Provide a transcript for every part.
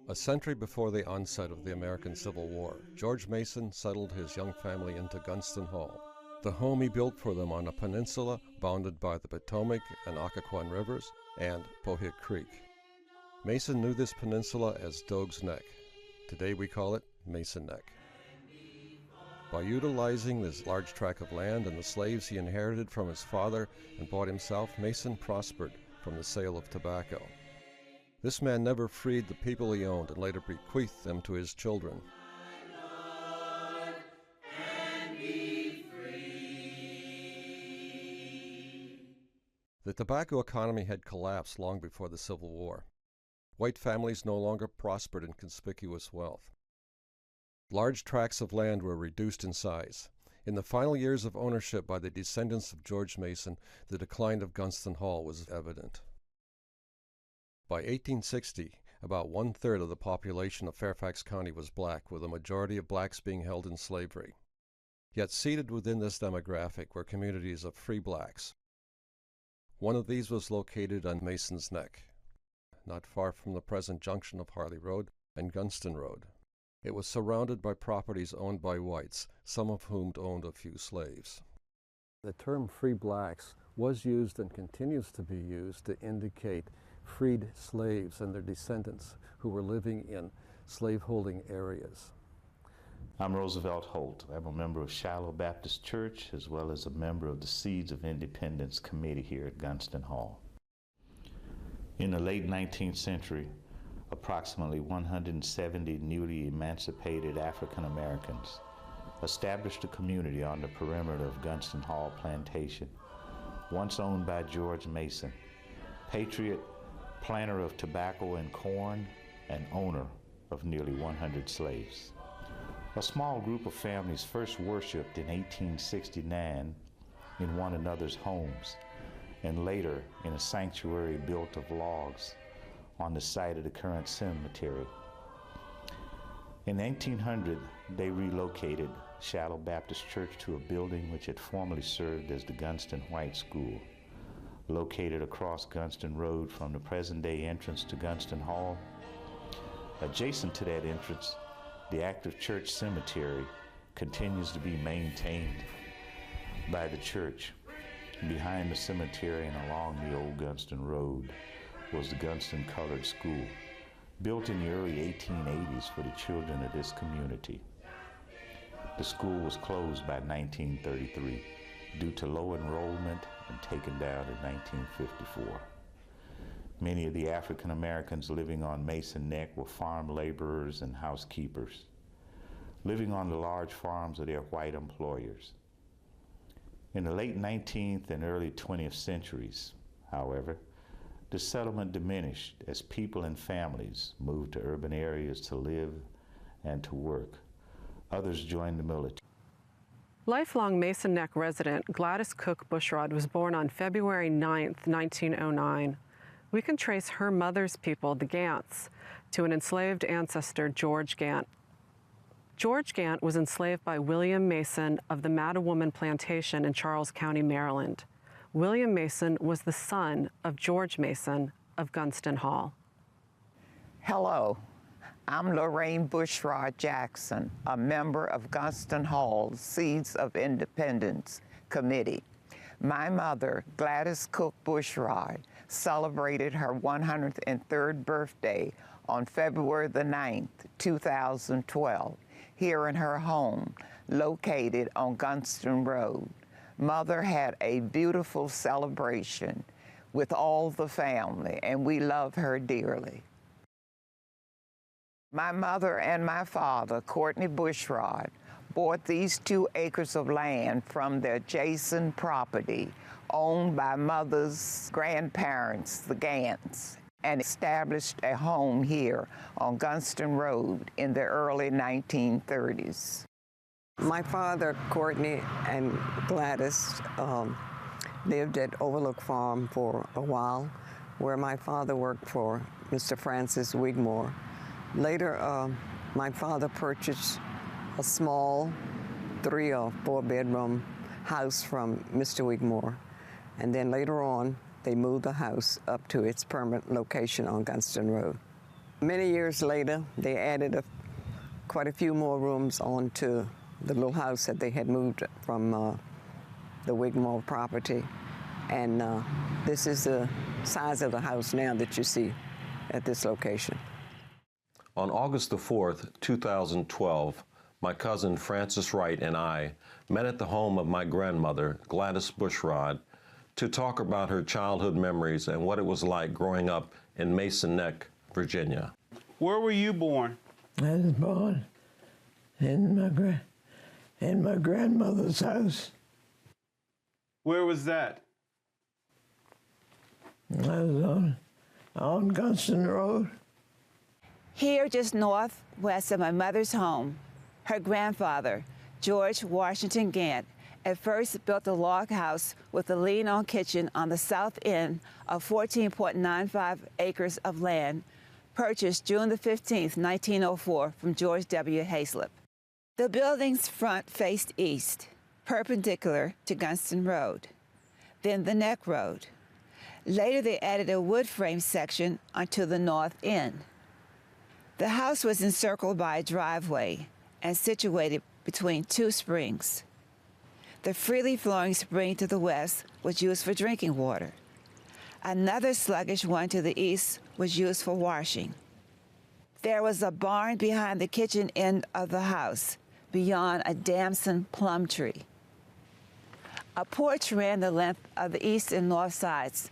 A century before the onset of the American Civil War, George Mason settled his young family into Gunston Hall, the home he built for them on a peninsula bounded by the Potomac and Occoquan rivers and Powhit Creek. Mason knew this peninsula as Doag's Neck. Today we call it Mason Neck. By utilizing this large tract of land and the slaves he inherited from his father and bought himself, Mason prospered from the sale of tobacco. This man never freed the people he owned and later bequeathed them to his children. The tobacco economy had collapsed long before the Civil War. White families no longer prospered in conspicuous wealth. Large tracts of land were reduced in size. In the final years of ownership by the descendants of George Mason, the decline of Gunston Hall was evident. By 1860, about one-third of the population of Fairfax County was black, with a majority of blacks being held in slavery. Yet seated within this demographic were communities of free blacks. One of these was located on Mason's Neck, not far from the present junction of Harley Road and Gunston Road. It was surrounded by properties owned by whites, some of whom owned a few slaves. The term free blacks was used and continues to be used to indicate freed slaves and their descendants who were living in slaveholding areas. I'm Roosevelt Holt. I'm a member of Shiloh Baptist Church as well as a member of the Seeds of Independence Committee here at Gunston Hall. In the late 19th century, approximately 170 newly emancipated African Americans established a community on the perimeter of Gunston Hall Plantation, once owned by George Mason, patriot, planter of tobacco and corn, and owner of nearly 100 slaves. A small group of families first worshiped in 1869 in one another's homes, and later in a sanctuary built of logs on the site of the current cemetery. In 1800, they relocated Shiloh Baptist Church to a building which had formerly served as the Gunston White School, located across Gunston Road from the present-day entrance to Gunston Hall. Adjacent to that entrance, the active church cemetery continues to be maintained by the church. Behind the cemetery and along the old Gunston Road was the Gunston Colored School, built in the early 1880s for the children of this community. The school was closed by 1933 due to low enrollment and taken down in 1954. Many of the African Americans living on Mason Neck were farm laborers and housekeepers, living on the large farms of their white employers. In the late 19th and early 20th centuries, however, the settlement diminished as people and families moved to urban areas to live and to work. Others joined the military. Lifelong Mason Neck resident Gladys Bushrod was born on February 9, 1909. We can trace her mother's people, the Gants, to an enslaved ancestor, George Gant. George Gant was enslaved by William Mason of the Mattawoman Plantation in Charles County, Maryland. William Mason was the son of George Mason of Gunston Hall. Hello, I'm Lorraine Bushrod Jackson, a member of Gunston Hall's Seeds of Independence Committee. My mother, Gladys Bushrod, celebrated her 103rd birthday on February the 9th, 2012, here in her home, located on Gunston Road. Mother had a beautiful celebration with all the family, and we love her dearly. My mother and my father, Courtney Bushrod, bought these 2 acres of land from the adjacent property owned by Mother's grandparents, the Gants, and established a home here on Gunston Road in the early 1930s. My father, Courtney, and Gladys lived at Overlook Farm for a while, where my father worked for Mr. Francis Wigmore. Later, my father purchased a small 3 or 4 bedroom house from Mr. Wigmore. And then later on, they moved the house up to its permanent location on Gunston Road. Many years later, they added quite a few more rooms onto the little house that they had moved from the Wigmore property. And this is the size of the house now that you see at this location. On August the 4th, 2012, my cousin Frances Wright and I met at the home of my grandmother, Gladys Bushrod, to talk about her childhood memories and what it was like growing up in Mason Neck, Virginia. Where were you born? I was born in my grandmother's house. Where was that? I was on Gunston Road. Here, just northwest of my mother's home, her grandfather, George Washington Gant, at first built a log house with a lean-on kitchen on the south end of 14.95 acres of land, purchased June the 15th, 1904, from George W. Hayslip. The building's front faced east, perpendicular to Gunston Road, then the Neck Road. Later, they added a wood frame section onto the north end. The house was encircled by a driveway and situated between two springs. The freely flowing spring to the west was used for drinking water. Another sluggish one to the east was used for washing. There was a barn behind the kitchen end of the house, beyond a damson plum tree. A porch ran the length of the east and north sides.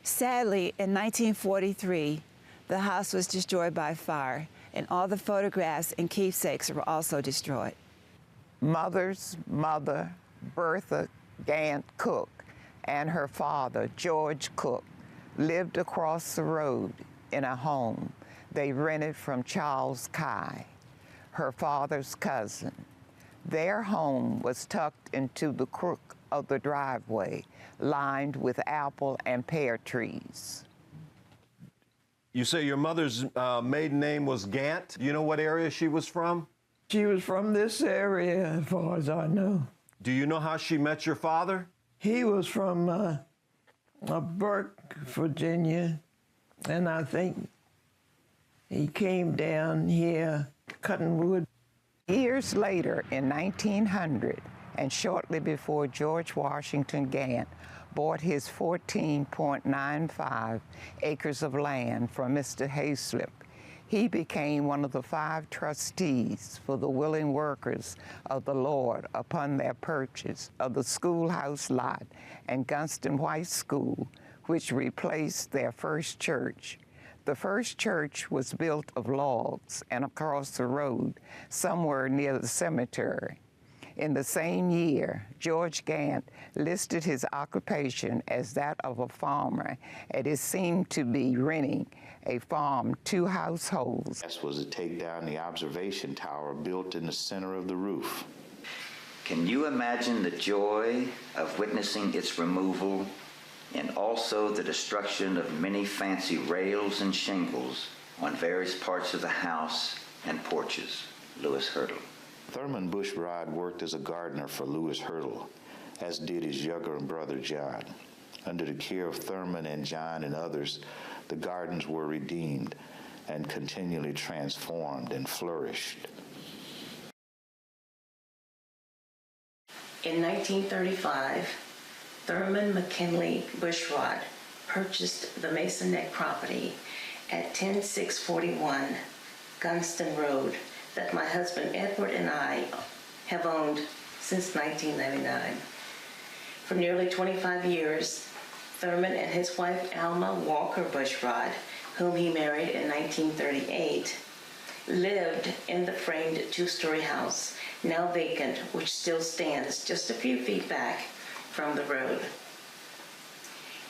Sadly, in 1943, the house was destroyed by fire, and all the photographs and keepsakes were also destroyed. Mother's mother, Bertha Gant Cook, and her father, George Cook, lived across the road in a home they rented from Charles Kye, her father's cousin. Their home was tucked into the crook of the driveway, lined with apple and pear trees. You say your mother's maiden name was Gant. Do you know what area she was from? She was from this area, as far as I know. Do you know how she met your father? He was from Burke, Virginia, and I think he came down here cutting wood. Years later, in 1900, and shortly before George Washington Gant bought his 14.95 acres of land from Mr. Hayslip, he became one of the 5 trustees for the willing workers of the Lord upon their purchase of the schoolhouse lot and Gunston White School, which replaced their first church. The first church was built of logs and across the road, somewhere near the cemetery. In the same year, George Gant listed his occupation as that of a farmer, and it seemed to be renting a farm to households. This was to take down the observation tower built in the center of the roof. Can you imagine the joy of witnessing its removal and also the destruction of many fancy rails and shingles on various parts of the house and porches? Lewis Hurdle. Thurman Bushrod worked as a gardener for Lewis Hurdle, as did his younger brother John. Under the care of Thurman and John and others, the gardens were redeemed and continually transformed and flourished. In 1935, Thurman McKinley Bushrod purchased the Mason Neck property at 10641 Gunston Road that my husband Edward and I have owned since 1999. For nearly 25 years, Thurman and his wife Alma Walker Bushrod, whom he married in 1938, lived in the framed 2-story house, now vacant, which still stands just a few feet back from the road.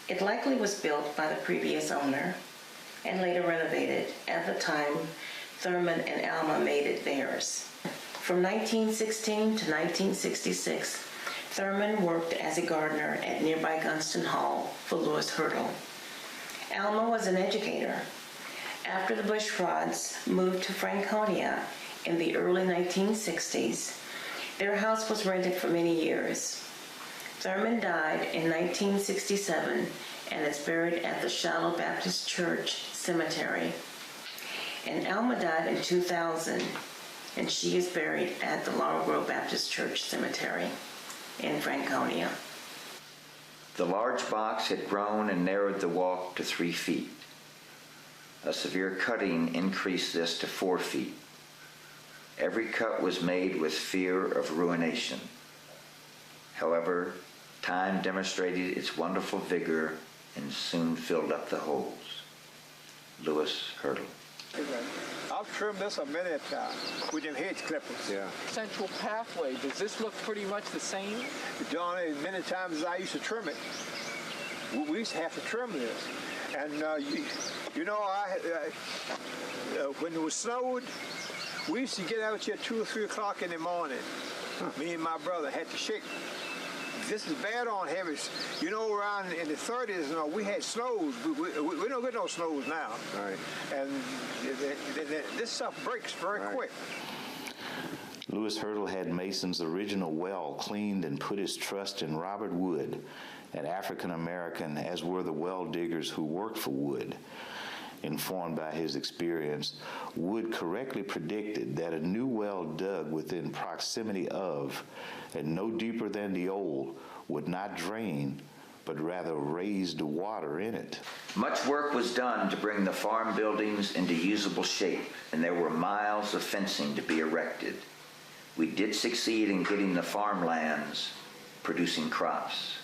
It likely was built by the previous owner and later renovated at the time Thurman and Alma made it theirs. From 1916 to 1966, Thurman worked as a gardener at nearby Gunston Hall for Lewis Hurdle. Alma was an educator. After the Bushrods moved to Franconia in the early 1960s, their house was rented for many years. Thurman died in 1967 and is buried at the Shiloh Baptist Church Cemetery. And Alma died in 2000, and she is buried at the Laurel Grove Baptist Church Cemetery in Franconia. The large box had grown and narrowed the walk to 3 feet. A severe cutting increased this to 4 feet. Every cut was made with fear of ruination. However, time demonstrated its wonderful vigor and soon filled up the holes. Lewis Hurdle. I've trimmed this a many times with them hedge clippers. Yeah. Central pathway, does this look pretty much the same? John, as many times as I used to trim it, we used to have to trim this. And you know, when it was snowed, we used to get out here 2 or 3 o'clock in the morning. Me and my brother had to shake. This is bad on heavy. You know, around in the 30s, you know, we had snows. We don't get no snows now. Right. And this stuff breaks very quick. Lewis Hurdle had Mason's original well cleaned and put his trust in Robert Wood, an African-American, as were the well diggers who worked for Wood. Informed by his experience, Wood correctly predicted that a new well dug within proximity of, and no deeper than the old, would not drain, but rather raise the water in it. Much work was done to bring the farm buildings into usable shape, and there were miles of fencing to be erected. We did succeed in getting the farmlands producing crops.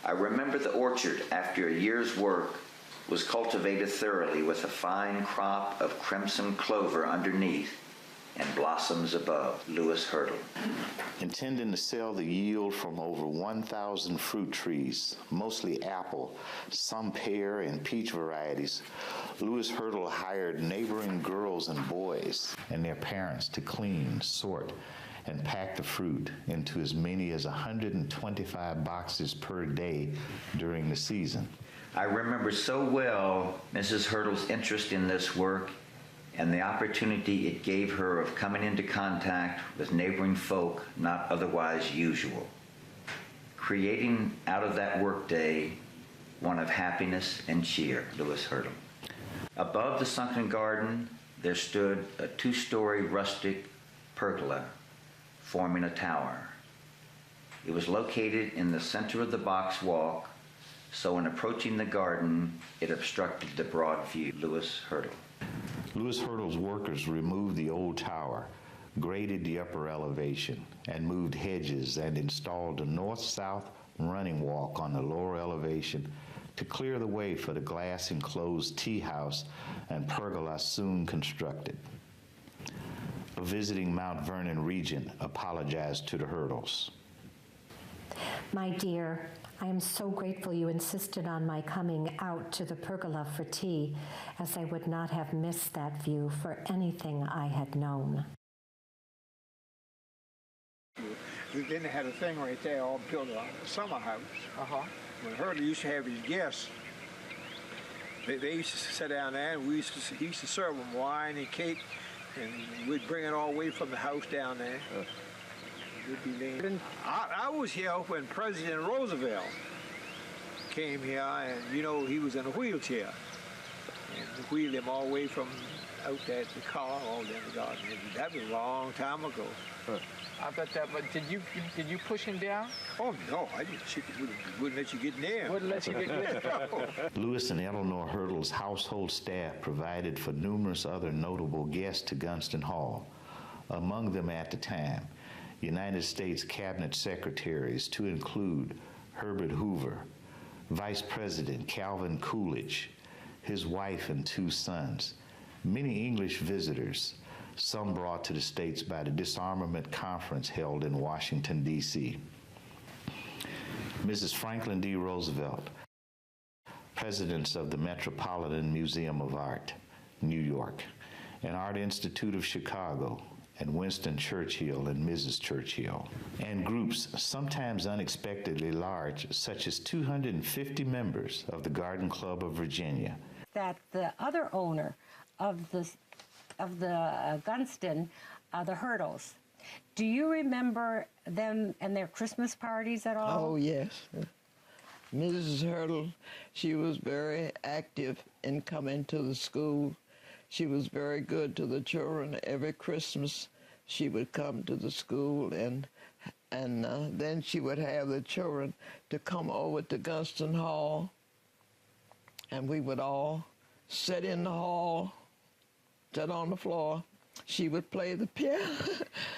I remember the orchard, after a year's work, was cultivated thoroughly with a fine crop of crimson clover underneath and blossoms above. Lewis Hurdle. Intending to sell the yield from over 1,000 fruit trees, mostly apple, some pear and peach varieties, Lewis Hurdle hired neighboring girls and boys and their parents to clean, sort, and pack the fruit into as many as 125 boxes per day during the season. I remember so well Mrs. Hurdle's interest in this work and the opportunity it gave her of coming into contact with neighboring folk not otherwise usual, creating out of that workday one of happiness and cheer. Lewis Hurdle. Above the sunken garden, there stood a 2-story rustic pergola forming a tower. It was located in the center of the box walk, so in approaching the garden, it obstructed the broad view. Lewis Hurdle. Lewis Hurdle's workers removed the old tower, graded the upper elevation, and moved hedges and installed a north-south running walk on the lower elevation to clear the way for the glass-enclosed tea house and pergola soon constructed. A visiting Mount Vernon regent apologized to the Hurdles. My dear, I am so grateful you insisted on my coming out to the pergola for tea, as I would not have missed that view for anything I had known. Then they had a thing right there, all built a summer house. When Hurdle used to have his guests, they used to sit down there, and he used to serve them wine and cake, and we'd bring it all the way from the house down there. I was here when President Roosevelt came here, and you know, he was in a wheelchair, and wheeled him all the way from out there at the car, all down the garden. That was a long time ago. I bet that, but did you push him down? Oh no, I didn't. Wouldn't let you get near. Wouldn't let you get near. Lewis and Eleanor Hurdle's household staff provided for numerous other notable guests to Gunston Hall. Among them at the time, United States Cabinet Secretaries to include Herbert Hoover, Vice President Calvin Coolidge, his wife and 2 sons, many English visitors, some brought to the States by the Disarmament Conference held in Washington, D.C. Mrs. Franklin D. Roosevelt, presidents of the Metropolitan Museum of Art, New York, and Art Institute of Chicago, and Winston Churchill and Mrs. Churchill, and groups sometimes unexpectedly large, such as 250 members of the Garden Club of Virginia. That the other owner of the of the Gunston, the Hurdles. Do you remember them and their Christmas parties at all? Oh, yes. Mrs. Hurdle, she was very active in coming to the school. She was very good to the children. Every Christmas, she would come to the school, and then she would have the children to come over to Gunston Hall, and we would all sit in the hall, sit on the floor. She would play the piano.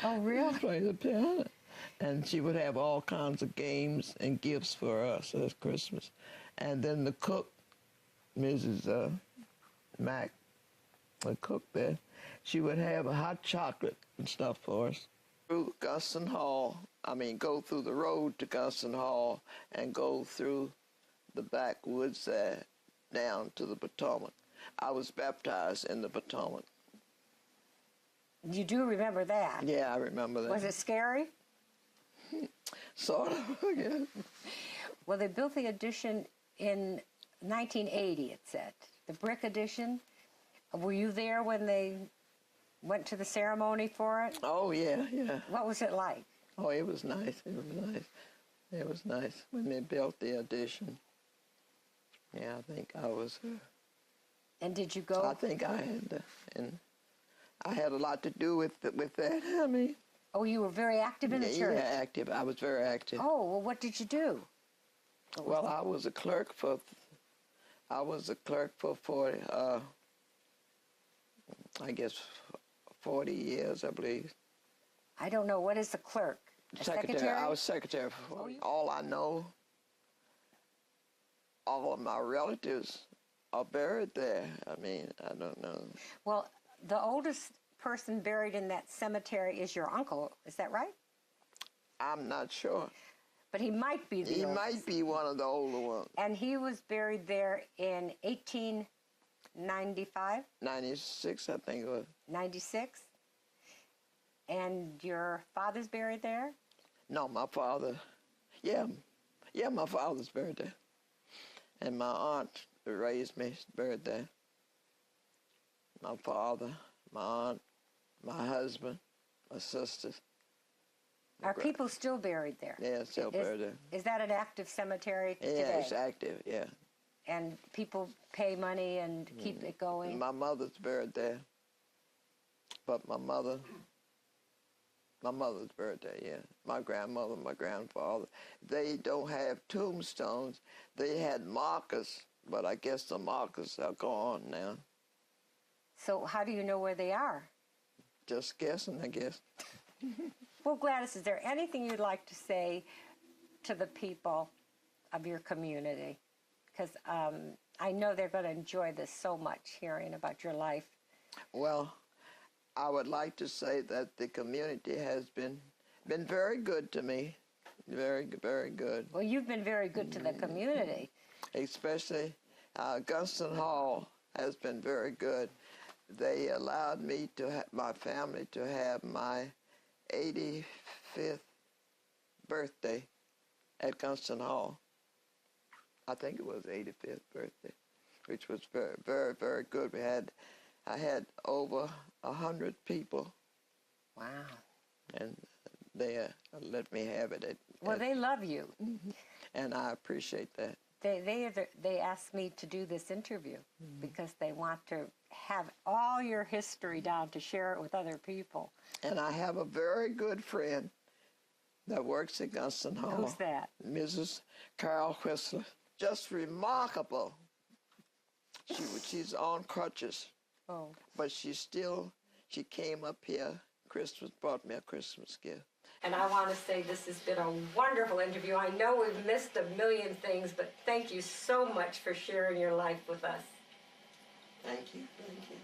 Oh, really? Play the piano. And she would have all kinds of games and gifts for us as Christmas. And then the cook, Mrs. Mack, the cook there, she would have a hot chocolate and stuff for us. Through Gunston Hall, go through the road to Gunston Hall and go through the backwoods there down to the Potomac. I was baptized in the Potomac. You do remember that? Yeah, I remember that. Was it scary? Sort of, yeah. Well, they built the addition in 1980, it said. The brick addition. Were you there when they went to the ceremony for it? Oh, yeah, yeah. What was it like? Oh, it was nice. It was nice. It was nice when they built the addition. Yeah, I think I was. And did you go? I think I had, and I had a lot to do with that. Oh, you were very active in the church? Yeah, active. I was very active. Oh, well, what did you do? Well, I was a clerk for 40 years, I believe. I don't know. What is a clerk? Secretary? I was secretary. All I know, all of my relatives are buried there. I don't know. Well, the oldest person buried in that cemetery is your uncle. Is that right? I'm not sure. But he might be the oldest. He might be one of the older ones. And he was buried there in 1895? 96, I think it was. 96? And your father's buried there? No, my father. Yeah, my father's buried there. And my aunt who raised me is buried there. My father, my aunt, my husband, my sisters. Are people still buried there? Yeah, still buried there. Is that an active cemetery today? Yeah, it's active, yeah. And people pay money and keep it going? My mother's buried there. But my mother's buried there, yeah. My grandmother, my grandfather. They don't have tombstones. They had markers, but I guess the markers are gone now. So how do you know where they are? Just guessing, I guess. Well, Gladys, is there anything you'd like to say to the people of your community? Because I know they're going to enjoy this so much, hearing about your life. Well, I would like to say that the community has been very good to me. Very, very good. Well, you've been very good to the community. Especially Gunston Hall has been very good. They allowed me to my family to have my 85th birthday at Gunston Hall. I think it was 85th birthday, which was very, very, very good. I had over 100 people. Wow. And they let me have it. Well, they love you. And I appreciate that. They asked me to do this interview because they want to have all your history down to share it with other people. And I have a very good friend that works at Gunston Hall. Who's that? Mrs. Carol Whistler. Just remarkable. She's on crutches. Oh. But she came up here. Christmas brought me a Christmas gift. And I want to say this has been a wonderful interview. I know we've missed a million things, but thank you so much for sharing your life with us. Thank you. Thank you.